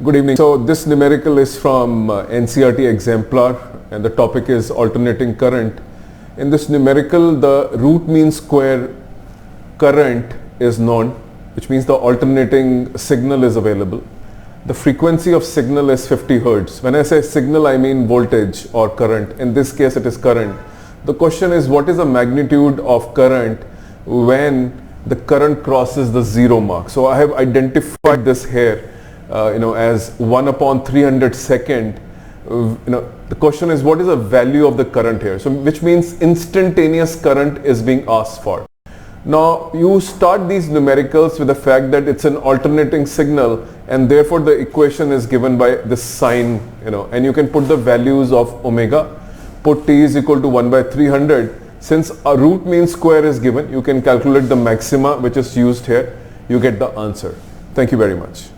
Good evening. So this numerical is from NCERT exemplar and the topic is alternating current. In this numerical, the root mean square current is known, which means the alternating signal is available. The frequency of signal is 50 Hertz. When I say signal, I mean voltage or current. In this case, it is current. The question is, what is the magnitude of current when the current crosses the zero mark? So I have identified this here as 1 upon 300 second. The question is, what is the value of the current here? So which means instantaneous current is being asked for. Now you start these numericals with the fact that it's an alternating signal, and therefore the equation is given by this sign, and you can put the values of omega, put t is equal to 1 by 300. Since a root mean square is given, you can calculate the maxima which is used here. You get the answer. Thank you very much.